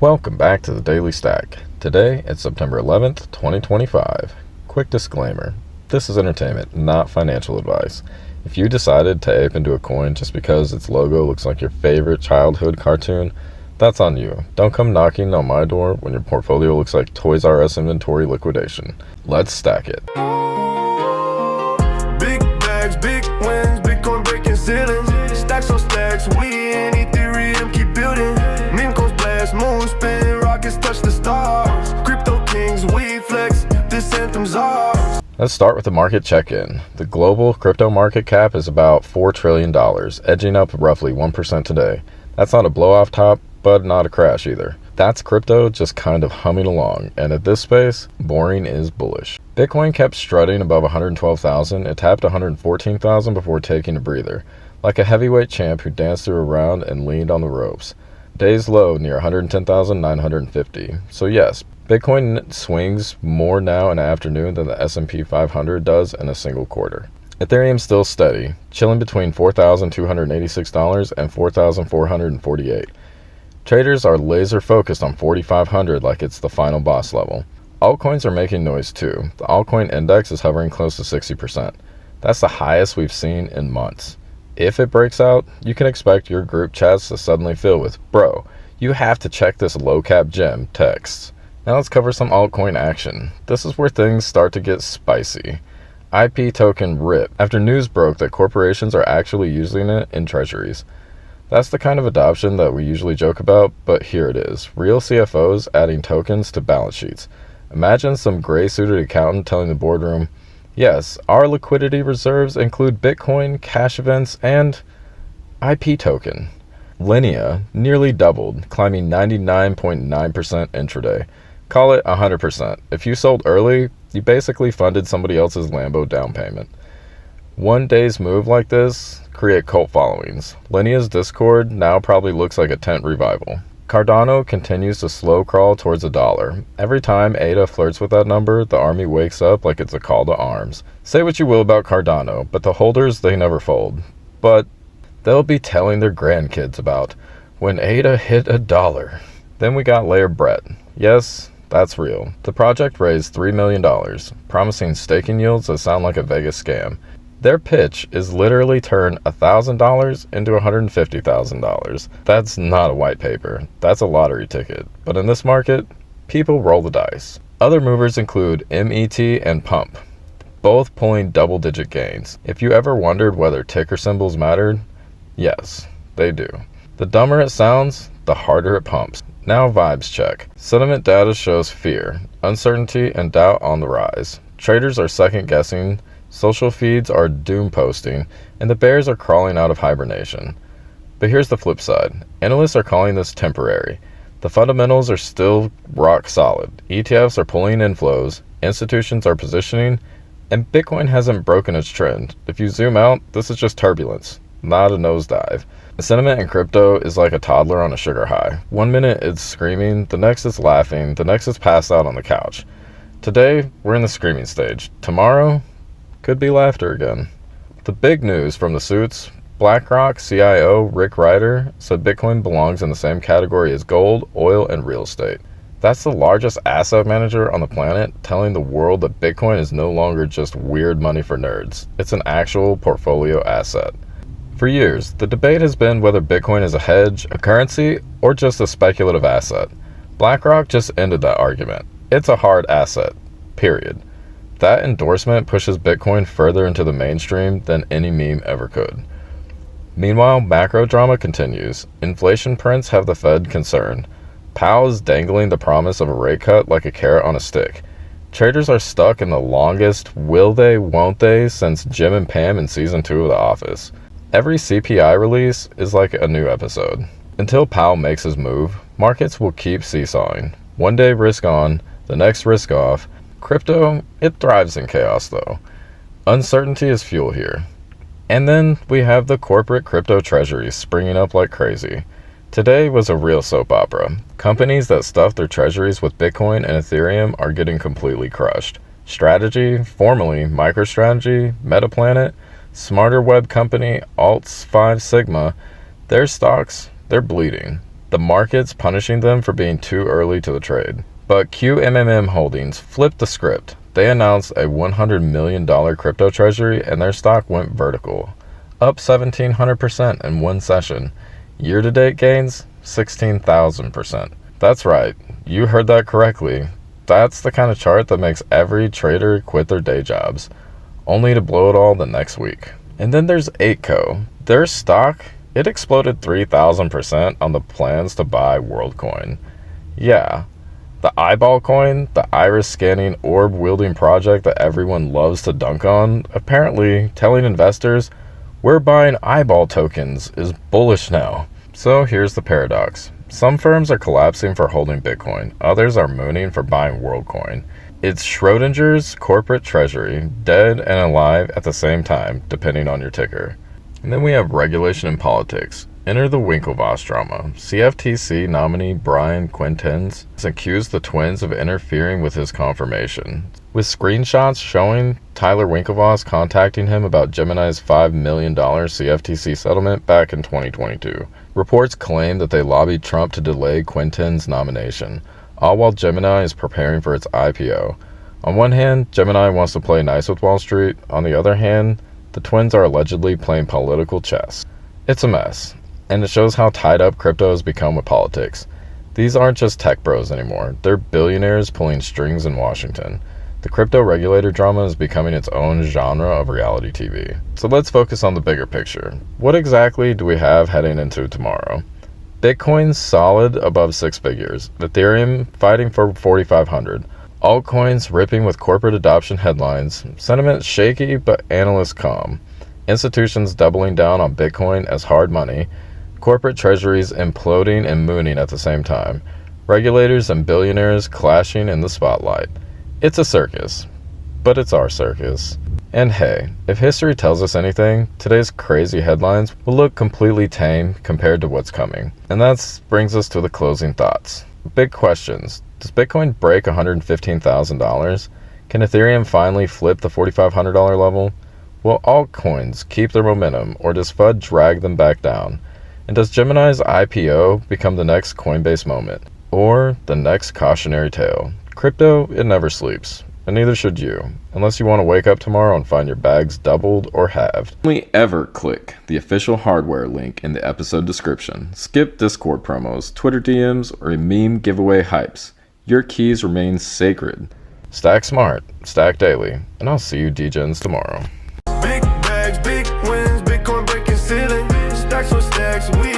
Welcome back to the Daily Stack. Today, it's September 11th, 2025. Quick disclaimer. This is entertainment, not financial advice. If you decided to ape into a coin just because its logo looks like your favorite childhood cartoon, that's on you. Don't come knocking on my door when your portfolio looks like Toys R Us inventory liquidation. Let's stack it. Big bags, big wins, Bitcoin breaking ceilings. Stacks on stacks, we in Ethereum keep building. Meme coins blast, moon spin, rockets touch the stars. Crypto kings, we flex, this anthem's ours. Let's start with the market check-in. The global crypto market cap is about $4 trillion, edging up roughly 1% today. That's not a blow-off top, but not a crash either. That's crypto just kind of humming along, and at this space, boring is bullish. Bitcoin kept strutting above 112,000. It tapped 114,000 before taking a breather, like a heavyweight champ who danced through a round and leaned on the ropes. Day's low near 110,950. So yes, Bitcoin swings more now in the afternoon than the S&P 500 does in a single quarter. Ethereum's still steady, chilling between $4,286 and $4,448. Traders are laser focused on 4,500 like it's the final boss level. Altcoins are making noise too. The altcoin index is hovering close to 60%. That's the highest we've seen in months. If it breaks out, you can expect your group chats to suddenly fill with, "Bro, you have to check this low-cap gem" texts. Now let's cover some altcoin action. This is where things start to get spicy. IP token RIP, after news broke that corporations are actually using it in Treasuries. That's the kind of adoption that we usually joke about, but here it is. Real CFOs adding tokens to balance sheets. Imagine some gray-suited accountant telling the boardroom, "Yes, our liquidity reserves include Bitcoin, cash events, and IP token." Linea nearly doubled, climbing 99.9% intraday. Call it 100%. If you sold early, you basically funded somebody else's Lambo down payment. One day's move like this create cult followings. Linea's Discord now probably looks like a tent revival. Cardano continues to slow crawl towards $1. Every time ADA flirts with that number, the army wakes up like it's a call to arms. Say what you will about Cardano, but the holders, they never fold. But they'll be telling their grandkids about when ADA hit $1. Then we got Layer Brett. Yes, that's real. The project raised $3 million, promising staking yields that sound like a Vegas scam. Their pitch is literally turn $1,000 into $150,000. That's not a white paper. That's a lottery ticket. But in this market, people roll the dice. Other movers include MET and Pump, both pulling double-digit gains. If you ever wondered whether ticker symbols mattered, yes, they do. The dumber it sounds, the harder it pumps. Now vibes check. Sentiment data shows fear, uncertainty, and doubt on the rise. Traders are second-guessing. Social feeds are doom posting, and the bears are crawling out of hibernation. But here's the flip side. Analysts are calling this temporary. The fundamentals are still rock solid. ETFs are pulling inflows, institutions are positioning, and Bitcoin hasn't broken its trend. If you zoom out, this is just turbulence, not a nosedive. The sentiment in crypto is like a toddler on a sugar high. One minute it's screaming, the next it's laughing, the next it's passed out on the couch. Today, we're in the screaming stage. Tomorrow, could be laughter again. The big news from the suits: BlackRock CIO Rick Ryder said Bitcoin belongs in the same category as gold, oil, and real estate. That's the largest asset manager on the planet telling the world that Bitcoin is no longer just weird money for nerds. It's an actual portfolio asset. For years, the debate has been whether Bitcoin is a hedge, a currency, or just a speculative asset. BlackRock just ended that argument. It's a hard asset, period. That endorsement pushes Bitcoin further into the mainstream than any meme ever could. Meanwhile, macro drama continues. Inflation prints have the Fed concerned. Powell is dangling the promise of a rate cut like a carrot on a stick. Traders are stuck in the longest will they, won't they since Jim and Pam in season 2 of The Office. Every CPI release is like a new episode. Until Powell makes his move, markets will keep seesawing. One day risk on, the next risk off. Crypto, it thrives in chaos though. Uncertainty is fuel here. And then we have the corporate crypto treasuries springing up like crazy. Today was a real soap opera. Companies that stuff their treasuries with Bitcoin and Ethereum are getting completely crushed. Strategy, formerly MicroStrategy, Metaplanet, Smarter Web Company, Alts 5 Sigma, their stocks, they're bleeding. The market's punishing them for being too early to the trade. But QMMM Holdings flipped the script. They announced a $100 million crypto treasury and their stock went vertical, up 1,700% in one session. Year-to-date gains, 16,000%. That's right, you heard that correctly. That's the kind of chart that makes every trader quit their day jobs, only to blow it all the next week. And then there's 8Co. Their stock, it exploded 3,000% on the plans to buy Worldcoin. Yeah, the eyeball coin, the iris-scanning, orb-wielding project that everyone loves to dunk on, apparently telling investors, we're buying eyeball tokens is bullish now. So here's the paradox. Some firms are collapsing for holding Bitcoin, others are mooning for buying Worldcoin. It's Schrodinger's corporate treasury, dead and alive at the same time, depending on your ticker. And then we have regulation and politics. Enter the Winklevoss drama. CFTC nominee Brian Quintenz has accused the twins of interfering with his confirmation, with screenshots showing Tyler Winklevoss contacting him about Gemini's $5 million CFTC settlement back in 2022. Reports claim that they lobbied Trump to delay Quintenz's nomination, all while Gemini is preparing for its IPO. On one hand, Gemini wants to play nice with Wall Street. On the other hand, the twins are allegedly playing political chess. It's a mess, and it shows how tied up crypto has become with politics. These aren't just tech bros anymore. They're billionaires pulling strings in Washington. The crypto regulator drama is becoming its own genre of reality TV. So let's focus on the bigger picture. What exactly do we have heading into tomorrow? Bitcoin's solid above 6 figures. Ethereum fighting for 4,500. Altcoins ripping with corporate adoption headlines. Sentiment shaky but analysts calm. Institutions doubling down on Bitcoin as hard money. Corporate treasuries imploding and mooning at the same time. Regulators and billionaires clashing in the spotlight. It's a circus, but it's our circus. And hey, if history tells us anything, today's crazy headlines will look completely tame compared to what's coming. And that brings us to the closing thoughts. Big questions. Does Bitcoin break $115,000? Can Ethereum finally flip the $4,500 level? Will altcoins keep their momentum, or does FUD drag them back down? And does Gemini's IPO become the next Coinbase moment, or the next cautionary tale? Crypto, it never sleeps, and neither should you, unless you want to wake up tomorrow and find your bags doubled or halved. Only ever click the official hardware link in the episode description. Skip Discord promos, Twitter DMs, or meme giveaway hypes. Your keys remain sacred. Stack smart, stack daily, and I'll see you degens tomorrow. Big bags, big wins, Bitcoin breaking ceiling. Stacks on stacks, we